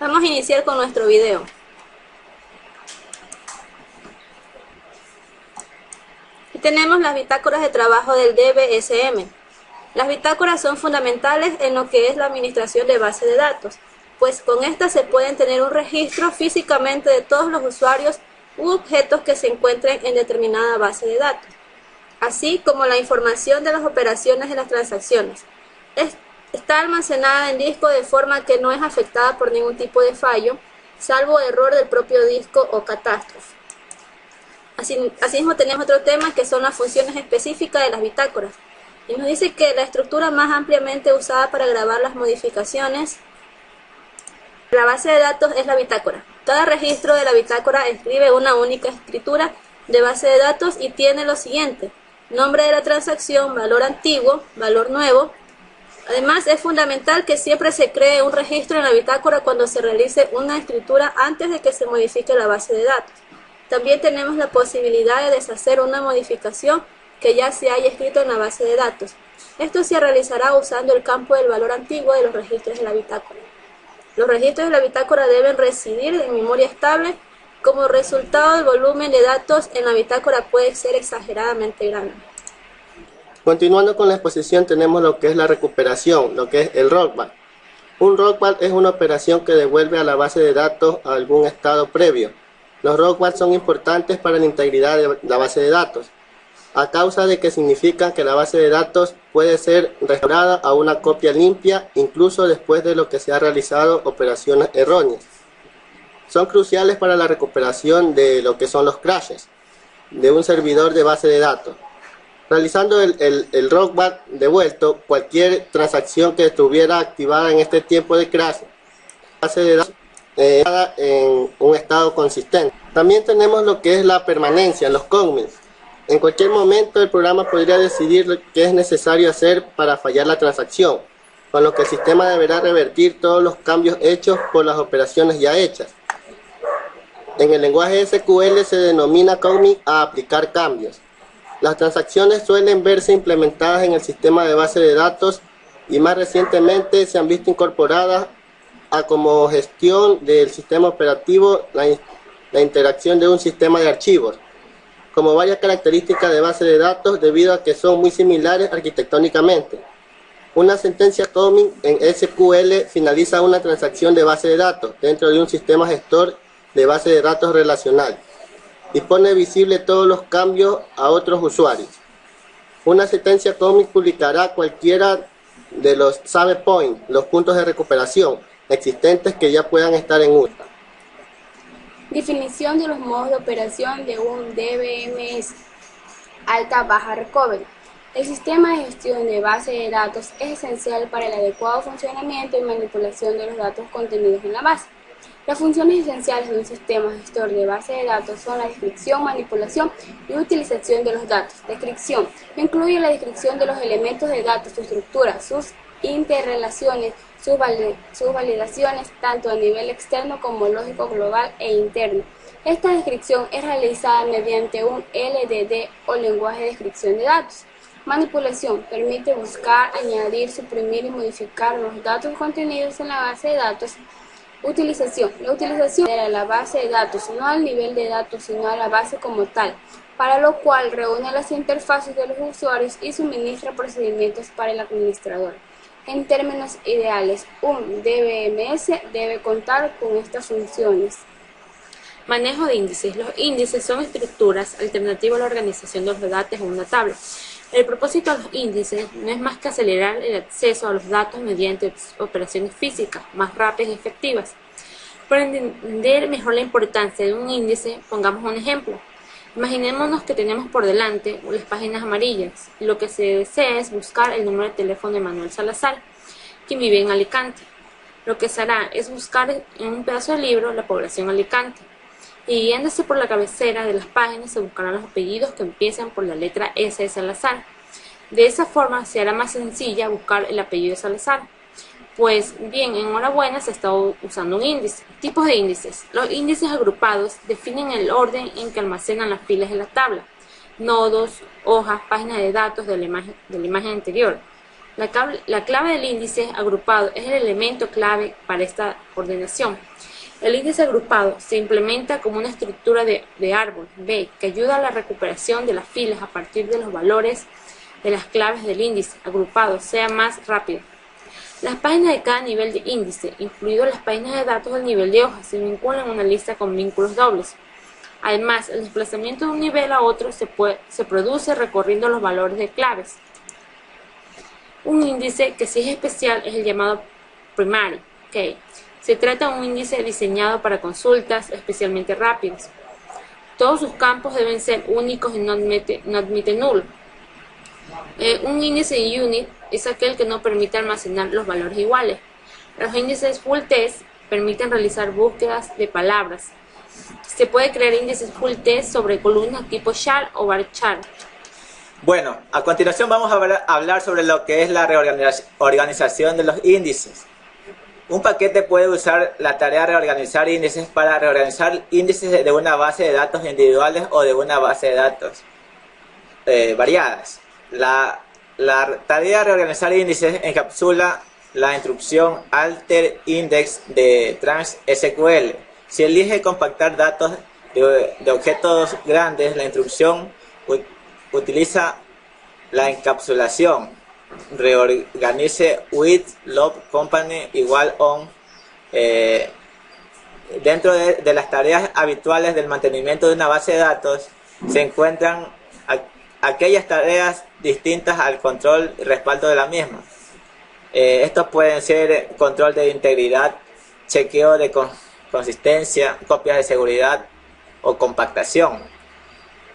Vamos a iniciar con nuestro video. Aquí tenemos las bitácoras de trabajo del DBSM. Las bitácoras son fundamentales en lo que es la administración de bases de datos, pues con estas se pueden tener un registro físicamente de todos los usuarios u objetos que se encuentren en determinada base de datos, así como la información de las operaciones de las transacciones. Está almacenada en disco de forma que no es afectada por ningún tipo de fallo, salvo error del propio disco o catástrofe. Asimismo tenemos otro tema que son las funciones específicas de las bitácoras. Y nos dice que la estructura más ampliamente usada para grabar las modificaciones de la base de datos es la bitácora. Cada registro de la bitácora escribe una única escritura de base de datos y tiene lo siguiente: nombre de la transacción, valor antiguo, valor nuevo. Además, es fundamental que siempre se cree un registro en la bitácora cuando se realice una escritura antes de que se modifique la base de datos. También tenemos la posibilidad de deshacer una modificación que ya se haya escrito en la base de datos. Esto se realizará usando el campo del valor antiguo de los registros de la bitácora. Los registros de la bitácora deben residir en memoria estable. Como resultado, el volumen de datos en la bitácora puede ser exageradamente grande. Continuando con la exposición, tenemos lo que es la recuperación, lo que es el rollback. Un rollback es una operación que devuelve a la base de datos a algún estado previo. Los rollbacks son importantes para la integridad de la base de datos, a causa de que significan que la base de datos puede ser restaurada a una copia limpia, incluso después de lo que se ha realizado operaciones erróneas. Son cruciales para la recuperación de lo que son los crashes de un servidor de base de datos. Realizando el rollback devuelto, cualquier transacción que estuviera activada en este tiempo de crash, base de datos en un estado consistente. También tenemos lo que es la permanencia, los commits. En cualquier momento el programa podría decidir lo que es necesario hacer para fallar la transacción, con lo que el sistema deberá revertir todos los cambios hechos por las operaciones ya hechas. En el lenguaje SQL se denomina commit a aplicar cambios. Las transacciones suelen verse implementadas en el sistema de base de datos y más recientemente se han visto incorporadas a como gestión del sistema operativo la interacción de un sistema de archivos, como varias características de base de datos debido a que son muy similares arquitectónicamente. Una sentencia commit en SQL finaliza una transacción de base de datos dentro de un sistema gestor de base de datos relacional y pone visible todos los cambios a otros usuarios. Una sentencia commit publicará cualquiera de los save points, los puntos de recuperación existentes que ya puedan estar en uso. Definición de los modos de operación de un DBMS. Alta baja recovery. El sistema de gestión de base de datos es esencial para el adecuado funcionamiento y manipulación de los datos contenidos en la base. Las funciones esenciales de un sistema gestor de base de datos son la descripción, manipulación y utilización de los datos. Descripción incluye la descripción de los elementos de datos, su estructura, sus interrelaciones, sus validaciones, tanto a nivel externo como lógico global e interno. Esta descripción es realizada mediante un LDD o lenguaje de descripción de datos. Manipulación permite buscar, añadir, suprimir y modificar los datos contenidos en la base de datos. Utilización. La utilización de la base de datos, no al nivel de datos, sino a la base como tal, para lo cual reúne las interfaces de los usuarios y suministra procedimientos para el administrador. En términos ideales, un DBMS debe contar con estas funciones. Manejo de índices. Los índices son estructuras alternativas a la organización de los datos en una tabla. El propósito de los índices no es más que acelerar el acceso a los datos mediante operaciones físicas más rápidas y efectivas. Para entender mejor la importancia de un índice, pongamos un ejemplo. Imaginémonos que tenemos por delante las páginas amarillas y lo que se desea es buscar el número de teléfono de Manuel Salazar, quien vive en Alicante. Lo que se hará es buscar en un pedazo de libro la población Alicante. Y guiándose por la cabecera de las páginas se buscarán los apellidos que empiezan por la letra S de Salazar. De esa forma se hará más sencilla buscar el apellido de Salazar. Pues bien, enhorabuena, se está usando un índice. Tipos de índices. Los índices agrupados definen el orden en que almacenan las filas de la tabla, nodos, hojas, páginas de datos de la imagen anterior. La clave del índice agrupado es el elemento clave para esta ordenación. El índice agrupado se implementa como una estructura de árbol B que ayuda a la recuperación de las filas a partir de los valores de las claves del índice agrupado sea más rápido. Las páginas de cada nivel de índice, incluidas las páginas de datos del nivel de hoja, se vinculan en una lista con vínculos dobles. Además, el desplazamiento de un nivel a otro se produce recorriendo los valores de claves. Un índice que sí es especial es el llamado primary key. Se trata de un índice diseñado para consultas especialmente rápidas. Todos sus campos deben ser únicos y no admite nulo. Un índice unit es aquel que no permite almacenar los valores iguales. Los índices full text permiten realizar búsquedas de palabras. Se puede crear índices full text sobre columnas tipo char o bar chart. Bueno, a continuación vamos a hablar sobre lo que es la reorganización de los índices. Un paquete puede usar la tarea de reorganizar índices para reorganizar índices de una base de datos individuales o de una base de datos variadas. La tarea de reorganizar índices encapsula la instrucción alter index de TransSQL. Si elige compactar datos de objetos grandes, la instrucción utiliza la encapsulación reorganize with love company igual on. Dentro de las tareas habituales del mantenimiento de una base de datos se encuentran aquellas tareas distintas al control y respaldo de la misma. Estos pueden ser control de integridad, chequeo de consistencia, copias de seguridad o compactación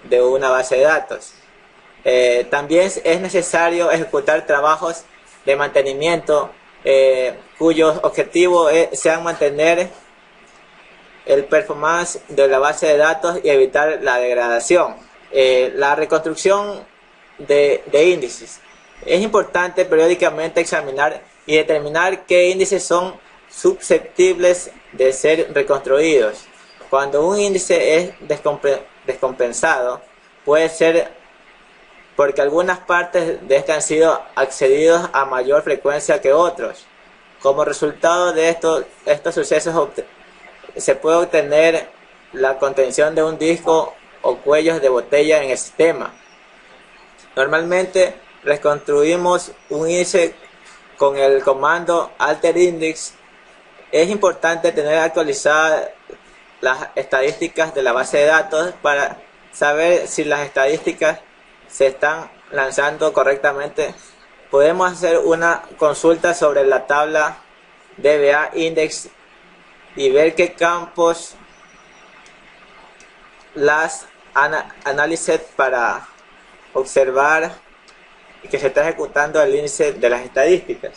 de una base de datos. También es necesario ejecutar trabajos de mantenimiento cuyos objetivos sean mantener el performance de la base de datos y evitar la degradación. La reconstrucción de índices. Es importante periódicamente examinar y determinar qué índices son susceptibles de ser reconstruidos. Cuando un índice es descompensado, puede ser porque algunas partes de este han sido accedidos a mayor frecuencia que otros. Como resultado de estos sucesos se puede obtener la contención de un disco o cuellos de botella en el sistema. Normalmente reconstruimos un índice con el comando alter index. Es importante tener actualizadas las estadísticas de la base de datos para saber si las estadísticas se están lanzando correctamente. Podemos hacer una consulta sobre la tabla DBA index y ver qué campos las análisis para observar que se está ejecutando el índice de las estadísticas.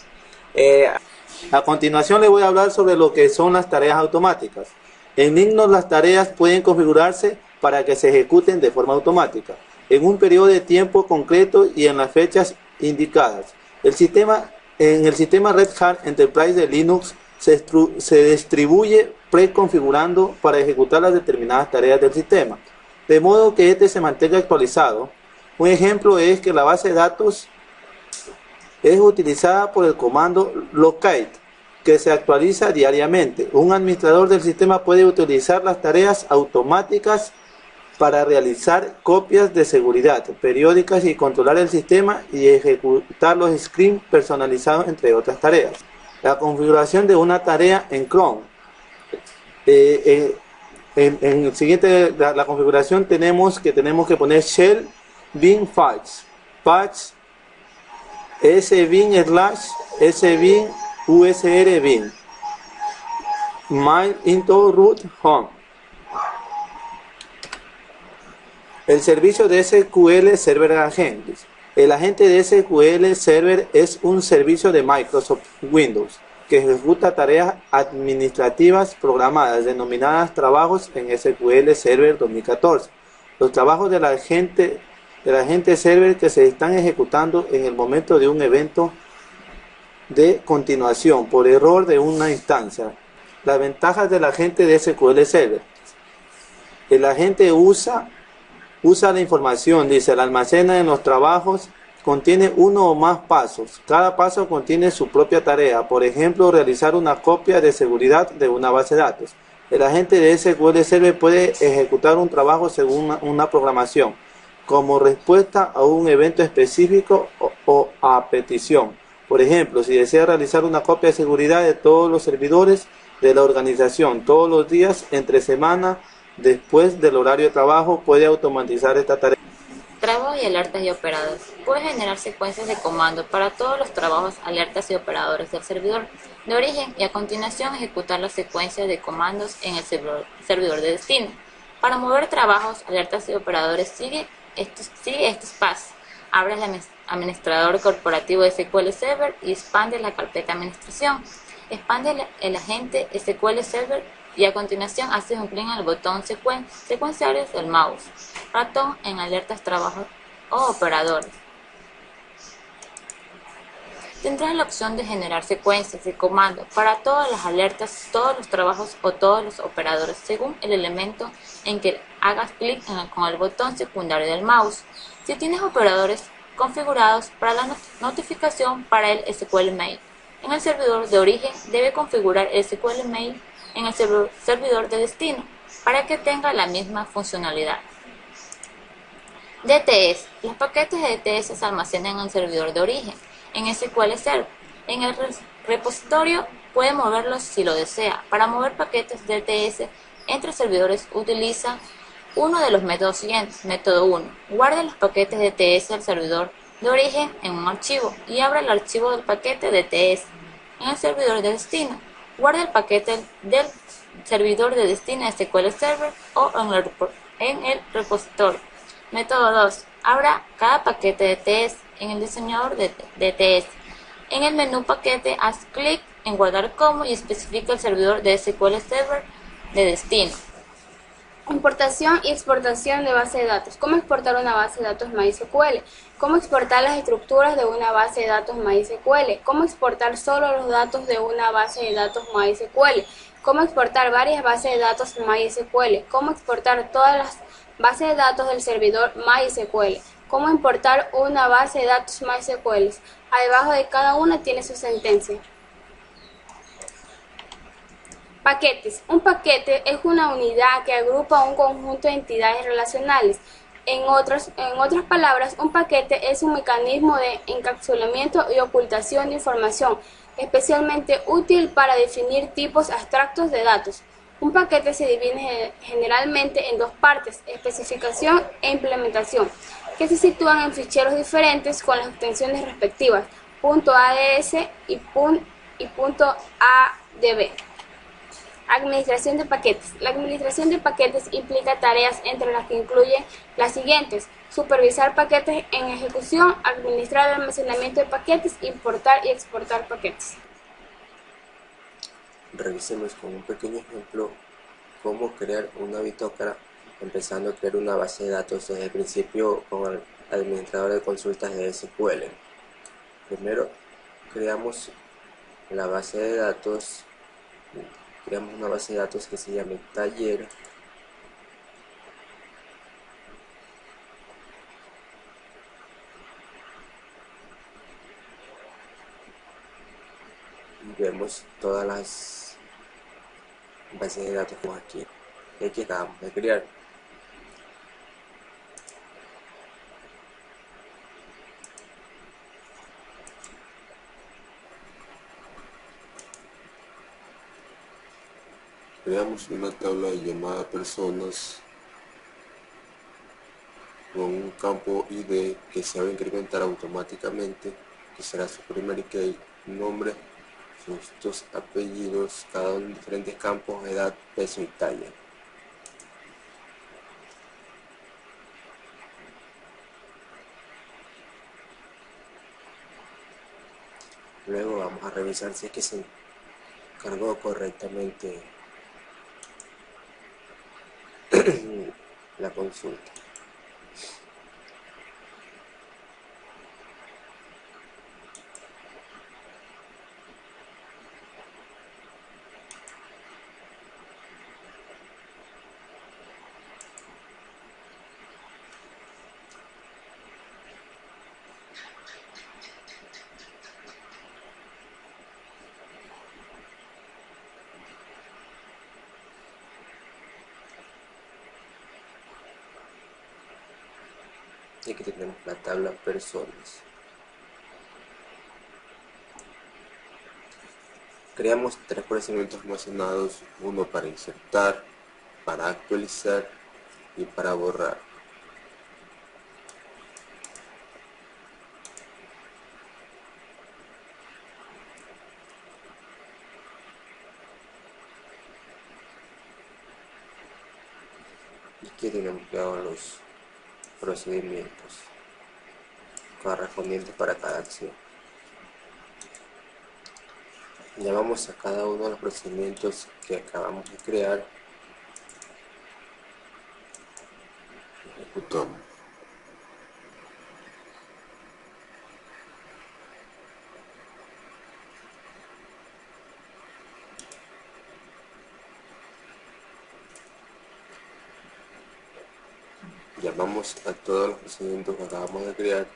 A continuación les voy a hablar sobre lo que son las tareas automáticas. En Linux las tareas pueden configurarse para que se ejecuten de forma automática, en un periodo de tiempo concreto y en las fechas indicadas. En el sistema Red Hat Enterprise de Linux se distribuye preconfigurando para ejecutar las determinadas tareas del sistema, de modo que este se mantenga actualizado. Un ejemplo es que la base de datos es utilizada por el comando locate, que se actualiza diariamente. Un administrador del sistema puede utilizar las tareas automáticas para realizar copias de seguridad periódicas y controlar el sistema y ejecutar los scripts personalizados, entre otras tareas. La configuración de una tarea en Chrome. En el siguiente, la configuración tenemos que poner shell bin patch sbin / sbin usr bin mail into root home. El servicio de SQL Server Agents. El agente de SQL Server es un servicio de Microsoft Windows que ejecuta tareas administrativas programadas denominadas trabajos en SQL Server 2014. Los trabajos del agente server que se están ejecutando en el momento de un evento de continuación por error de una instancia. Las ventajas del agente de SQL Server. El agente usa la información, la almacena en los trabajos contiene uno o más pasos. Cada paso contiene su propia tarea. Por ejemplo, realizar una copia de seguridad de una base de datos. El agente de SQL Server puede ejecutar un trabajo según una programación, como respuesta a un evento específico o a petición. Por ejemplo, si desea realizar una copia de seguridad de todos los servidores de la organización todos los días entre semana después del horario de trabajo, puede automatizar esta tarea. Trabajo y alertas y operadores. Puede generar secuencias de comando para todos los trabajos, alertas y operadores del servidor de origen y a continuación ejecutar las secuencias de comandos en el servidor de destino. Para mover trabajos, alertas y operadores sigue estos pasos. Abre el administrador corporativo de SQL Server y expande la carpeta administración. Expande el agente SQL Server y a continuación haces un clic en el botón secuenciales del mouse, ratón en alertas, trabajos o operadores. Tendrás la opción de generar secuencias de comando para todas las alertas, todos los trabajos o todos los operadores según el elemento en que hagas clic con el botón secundario del mouse. Si tienes operadores configurados para la notificación para el SQL Mail en el servidor de origen, debe configurar el SQL Mail en el servidor de destino para que tenga la misma funcionalidad. DTS. Los paquetes de DTS se almacenan en el servidor de origen, en SQL Server. En el repositorio puede moverlos si lo desea. Para mover paquetes DTS entre servidores utiliza uno de los métodos siguientes. Método 1. Guarde los paquetes DTS del servidor de origen en un archivo y abra el archivo del paquete DTS en el servidor de destino. Guarda el paquete del servidor de destino SQL Server o en el repositorio. Método 2. Abra cada paquete DTS en el diseñador de DTS. En el menú paquete, haz clic en guardar como y especifica el servidor de SQL Server de destino. Importación y exportación de base de datos. ¿Cómo exportar una base de datos MySQL? ¿Cómo exportar las estructuras de una base de datos MySQL? ¿Cómo exportar solo los datos de una base de datos MySQL? ¿Cómo exportar varias bases de datos MySQL? ¿Cómo exportar todas las bases de datos del servidor MySQL? ¿Cómo importar una base de datos MySQL? Debajo de cada una tiene su sentencia. Paquetes. Un paquete es una unidad que agrupa un conjunto de entidades relacionales. En otras palabras, un paquete es un mecanismo de encapsulamiento y ocultación de información, especialmente útil para definir tipos abstractos de datos. Un paquete se divide generalmente en dos partes, especificación e implementación, que se sitúan en ficheros diferentes con las extensiones respectivas, .ads y .adb. Administración de paquetes. La administración de paquetes implica tareas entre las que incluyen las siguientes: supervisar paquetes en ejecución, administrar el almacenamiento de paquetes, importar y exportar paquetes. Revisemos con un pequeño ejemplo cómo crear una bitácora, empezando a crear una base de datos desde el principio con el administrador de consultas de SQL. Primero creamos la base de datos. Creamos una base de datos que se llame taller y vemos todas las bases de datos que acabamos de crear. Creamos una tabla llamada personas con un campo ID que se va a incrementar automáticamente, que será su primer key, nombre, sus dos apellidos, cada uno en diferentes campos, edad, peso y talla. Luego vamos a revisar si es que se cargó correctamente la consulta. Y aquí tenemos la tabla personas. Creamos 3 procedimientos almacenados, uno para insertar, para actualizar y para borrar. Y aquí tenemos todos los procedimientos correspondientes para cada acción. Llamamos a cada uno de los procedimientos que acabamos de crear. Ejecutamos. Llamamos a todos los procedimientos que acabamos de crear.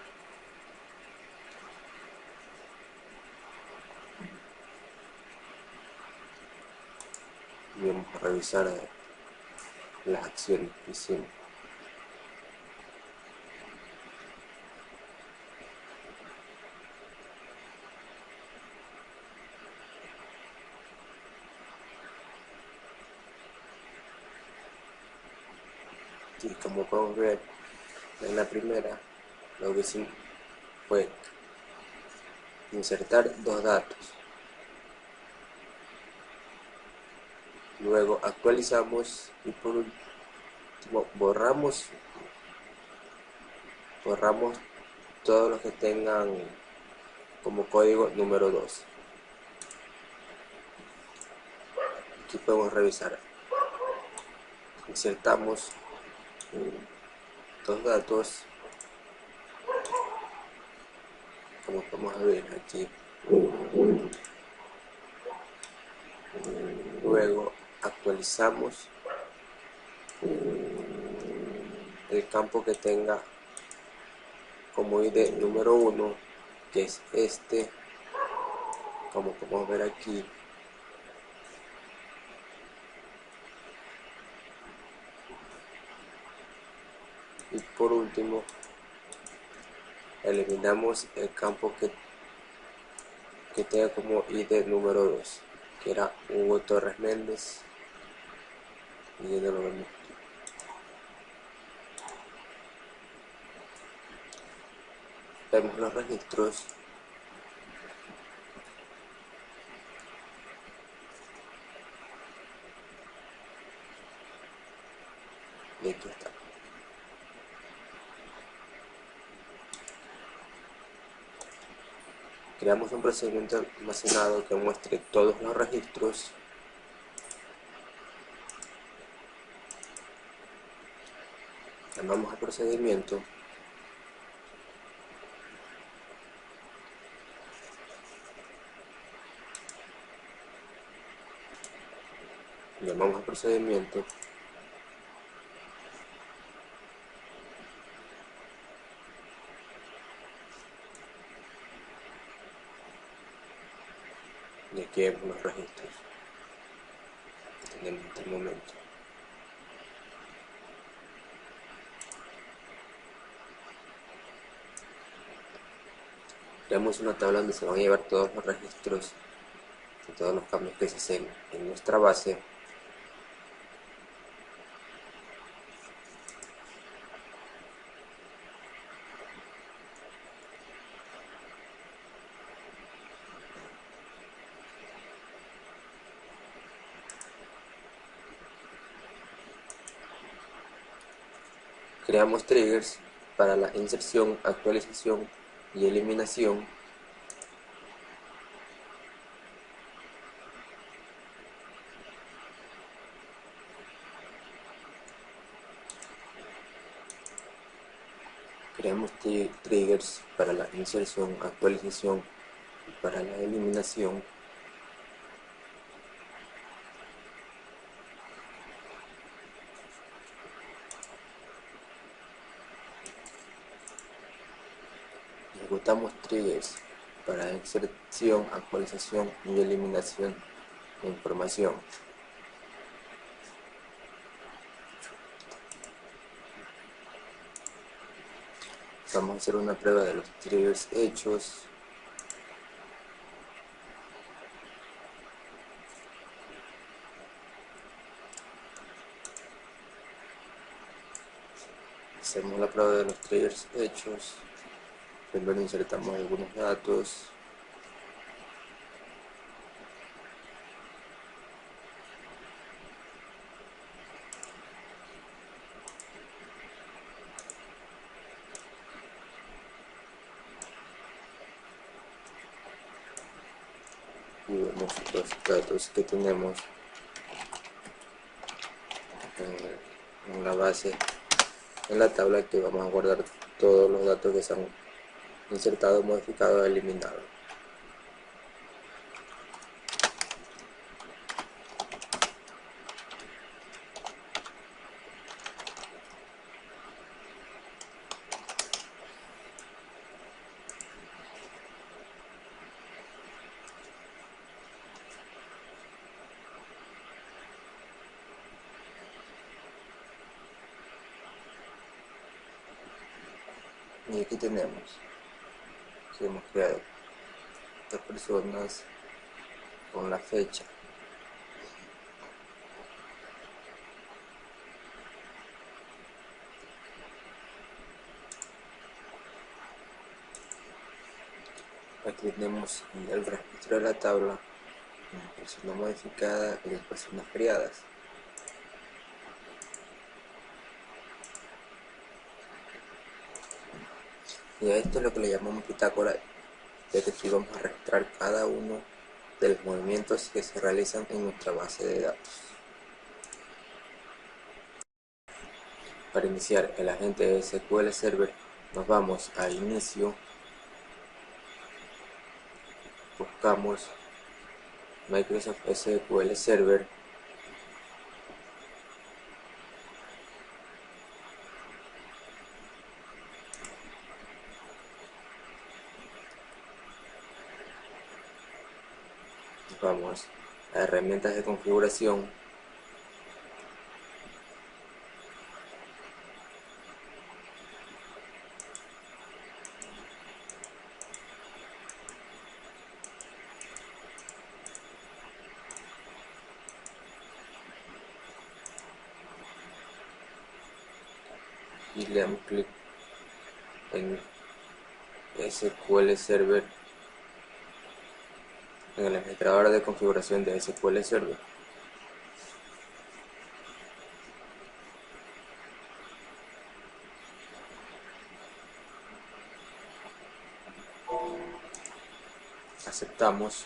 Y vamos a revisar las acciones que hicimos. Y como podemos ver en la primera, lo que hicimos fue insertar 2 datos. Luego actualizamos y por último borramos todos los que tengan como código número 2. Aquí podemos revisar. Insertamos 2 datos, como podemos ver aquí. Luego actualizamos el campo que tenga como ID número 1, que es este, como podemos ver aquí. Y por último eliminamos el campo que tenga como ID número 2, que era Hugo Torres Méndez, y ya no lo vemos aquí. Vemos los registros. Y aquí está. Creamos un procedimiento almacenado que muestre todos los registros. Llamamos al procedimiento. Llamamos al procedimiento. Y aquí vemos los registros que tenemos hasta el momento. Creamos una tabla donde se van a llevar todos los registros de todos los cambios que se hacen en nuestra base. Creamos triggers para la inserción, actualización y eliminación. Creamos triggers para la inserción, actualización y para la eliminación. Ejecutamos triggers para inserción, actualización y eliminación de información. Vamos a hacer una prueba de los triggers hechos. Hacemos la prueba de los triggers hechos. Primero insertamos algunos datos. Y vemos los datos que tenemos en la base, en la tabla, que vamos a guardar todos los datos que se han insertado, modificado, eliminado. Y aquí tenemos que hemos creado las personas con la fecha. Aquí tenemos el registro de la tabla, la persona modificada y las personas creadas. Y a esto es lo que le llamamos bitácora, ya que aquí vamos a registrar cada uno de los movimientos que se realizan en nuestra base de datos. Para iniciar el agente de SQL Server, nos vamos a Inicio, buscamos Microsoft SQL Server, vamos a herramientas de configuración, y le damos clic en SQL Server, en el administrador de configuración de SQL Server. Aceptamos.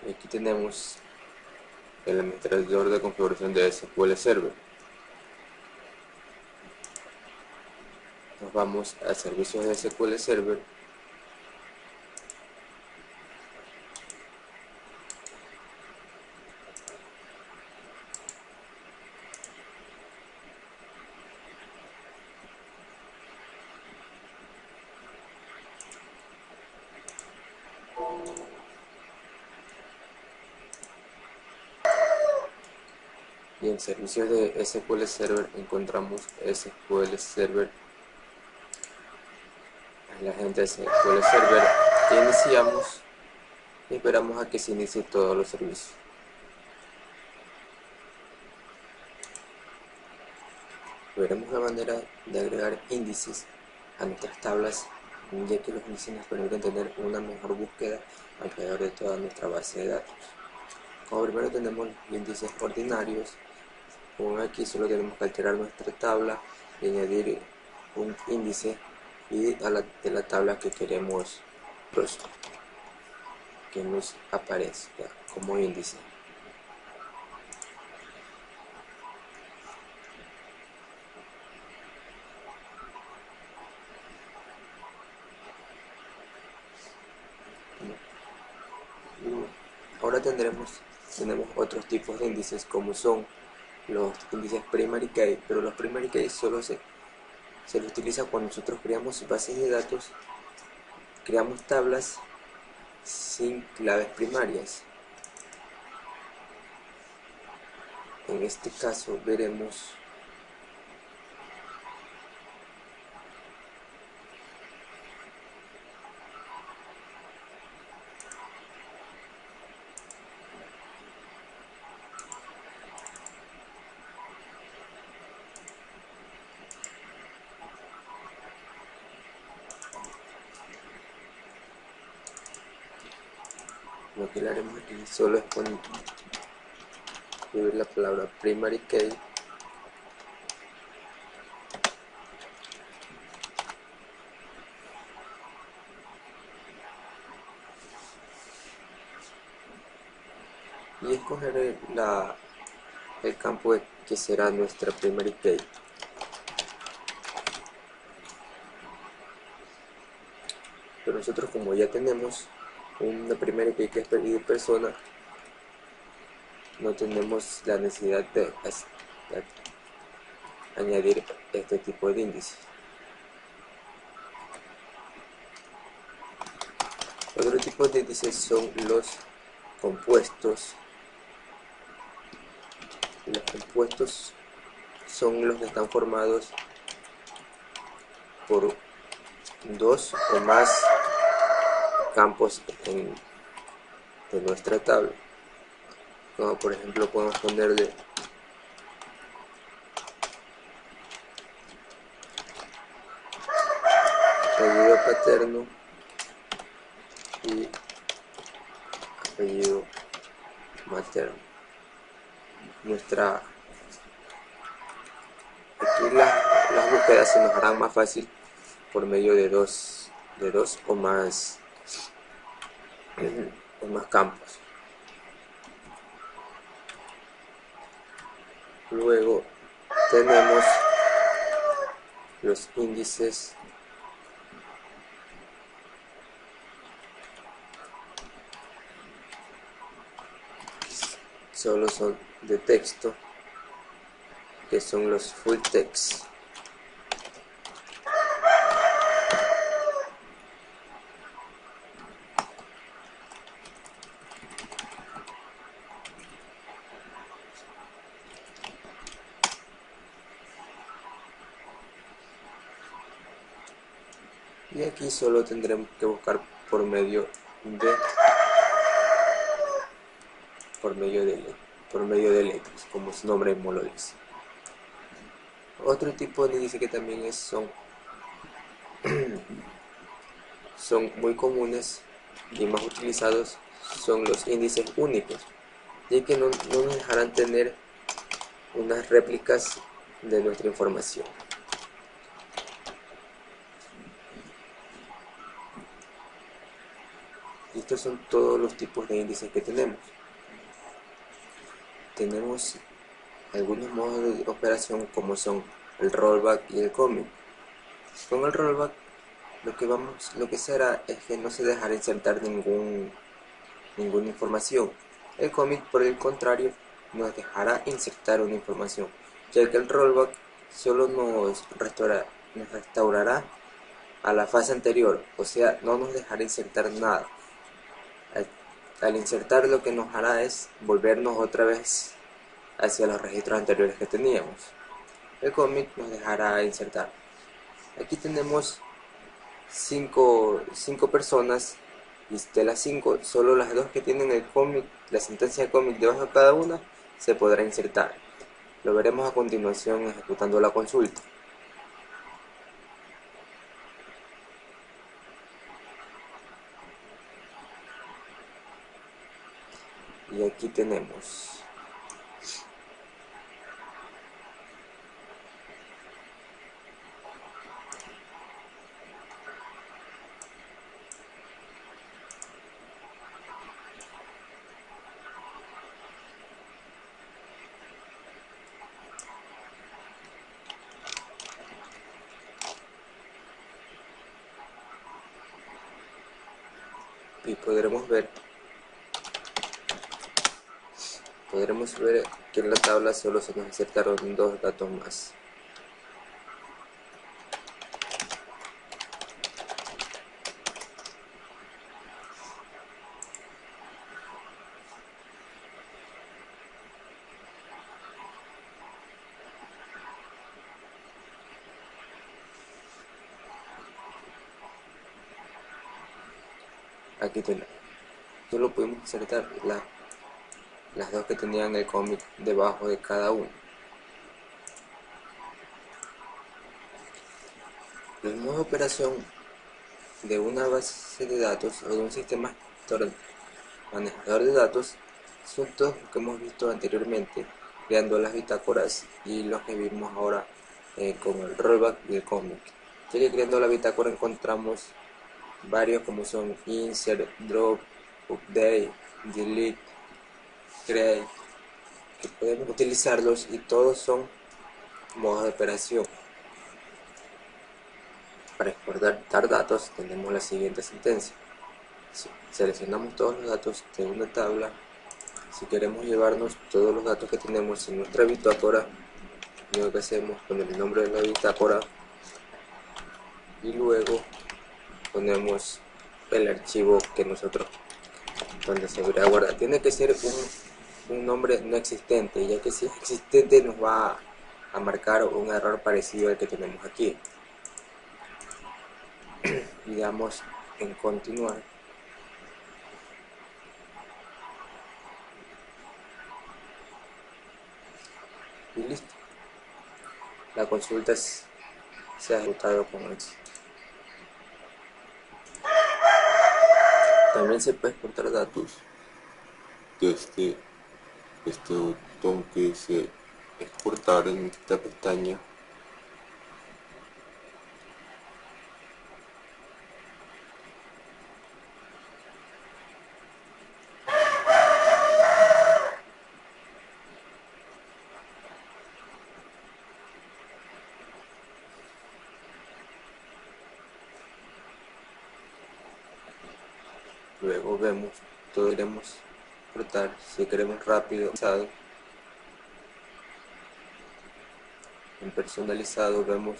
Y aquí tenemos el administrador de configuración de SQL Server. Nos vamos a servicios de SQL Server, y en servicios de SQL Server encontramos SQL Server, el agente de SQL Server, iniciamos y esperamos a que se inicie todos los servicios. Veremos la manera de agregar índices a nuestras tablas, ya que los índices nos permiten tener una mejor búsqueda alrededor de toda nuestra base de datos. Como primero tenemos los índices ordinarios. Como aquí solo tenemos que alterar nuestra tabla y añadir un índice de la tabla que queremos que nos aparezca como índice. Ahora tenemos otros tipos de índices, como son los índices primary key, pero los primary key solo se los utiliza cuando nosotros creamos bases de datos, creamos tablas sin claves primarias. En este caso veremos lo que le haremos aquí. Solo es escribir la palabra primary key y escoger el campo que será nuestra primary key. Pero nosotros, como ya tenemos una primera key que es pedir persona, no tenemos la necesidad de añadir este tipo de índice. Otro tipo de índices son los compuestos. Los compuestos son los que están formados por dos o más campos de nuestra tabla. Como por ejemplo podemos ponerle apellido paterno y apellido materno. Aquí las búsquedas se nos harán más fácil por medio de dos o más campos. Luego tenemos los índices solo son de texto, que son los full text. Y aquí solo tendremos que buscar por medio de letras, como su nombre mismo lo dice. Otro tipo de índice que también son muy comunes y más utilizados son los índices únicos, ya que no nos dejarán tener unas réplicas de nuestra información. Y estos son todos los tipos de índices que tenemos. Tenemos algunos modos de operación como son el rollback y el commit. Con el rollback lo que será es que no se dejará insertar ninguna información. El commit, por el contrario, nos dejará insertar una información, ya que el rollback solo nos restaurará a la fase anterior, o sea, no nos dejará insertar nada. Al insertar, lo que nos hará es volvernos otra vez hacia los registros anteriores que teníamos. El commit nos dejará insertar. Aquí tenemos 5 personas, y de las 5, solo las 2 que tienen el commit, la sentencia de commit debajo de cada una, se podrá insertar. Lo veremos a continuación ejecutando la consulta. Y aquí tenemos y podremos ver Podremos ver que en la tabla solo se nos insertaron 2 datos más. Aquí tenemos. Solo podemos insertar las dos que tenían el cómic debajo de cada uno. El modo de operación de una base de datos o de un sistema manejador de datos son todos los que hemos visto anteriormente, creando las bitácoras y los que vimos ahora con el rollback y el cómic. Ya que creando la bitácora encontramos varios como son insert, drop, update, delete, create, que podemos utilizarlos y todos son modos de operación. Para exportar datos tenemos la siguiente sentencia. Seleccionamos todos los datos de una tabla. Si queremos llevarnos todos los datos que tenemos en nuestra bitácora, lo que hacemos con el nombre de la bitácora y luego ponemos el archivo que nosotros donde se debería guardar. Tiene que ser un nombre no existente, ya que si es existente nos va a marcar un error parecido al que tenemos aquí. Y damos en continuar. Y listo. La consulta se ha ejecutado con éxito. También se puede exportar datos Desde este botón que dice exportar en esta pestaña. Luego vemos, todo queremos exportar, si queremos rápido, en personalizado vemos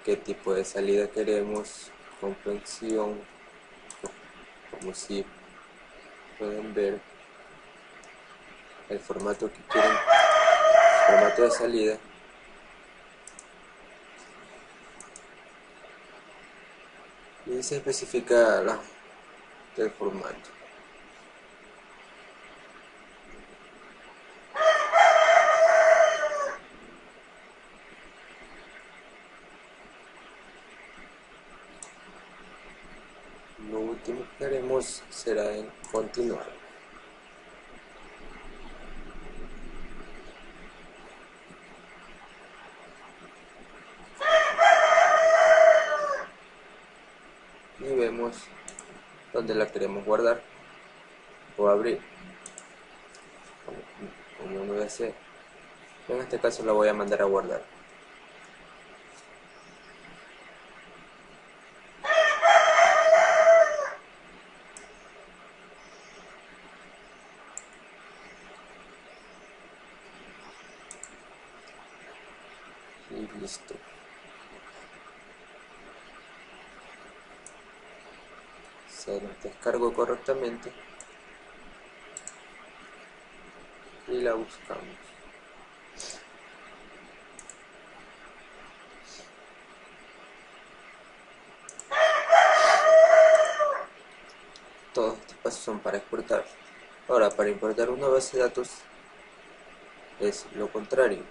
qué tipo de salida queremos, comprensión, como si pueden ver el formato que quieren, formato de salida. Y se especifica el formato. Lo último que haremos será en continuar. Y vemos donde la queremos guardar o abrir, como uno desee. En este caso la voy a mandar a guardar. Y listo. Se nos descargó correctamente y la buscamos. Todos estos pasos son para exportar. Ahora, para importar una base de datos es lo contrario.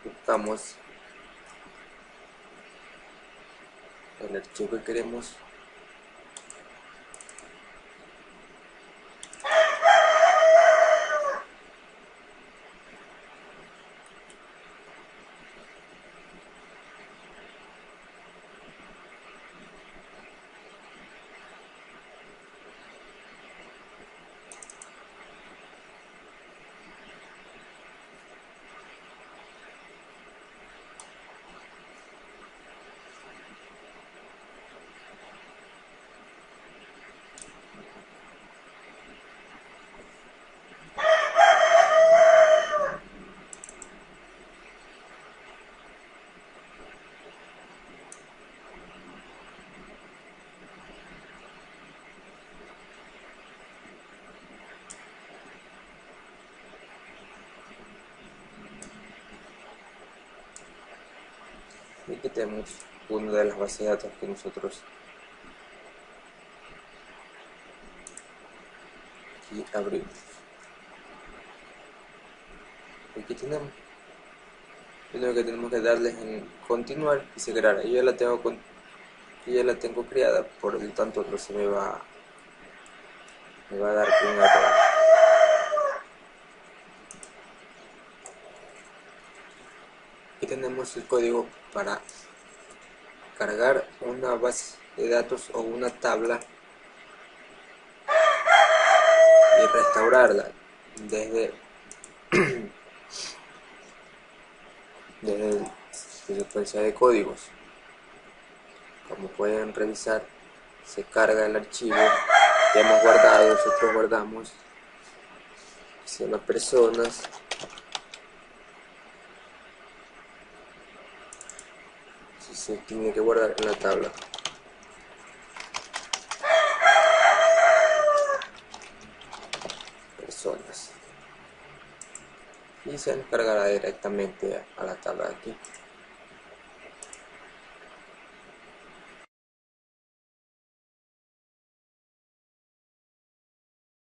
Buscamos el archivo que queremos. Y aquí tenemos una de las bases de datos que nosotros aquí abrimos. Aquí tenemos. Lo único que tenemos que darle es en continuar y se creará. Yo ya la tengo creada, por lo tanto otro se me va a dar un error. Aquí tenemos el código para cargar una base de datos o una tabla y restaurarla desde la secuencia de códigos. Como pueden revisar, se carga el archivo que hemos guardado. Nosotros guardamos se llama personas. Se tiene que guardar en la tabla. Personas. Y se encargará directamente a la tabla de aquí.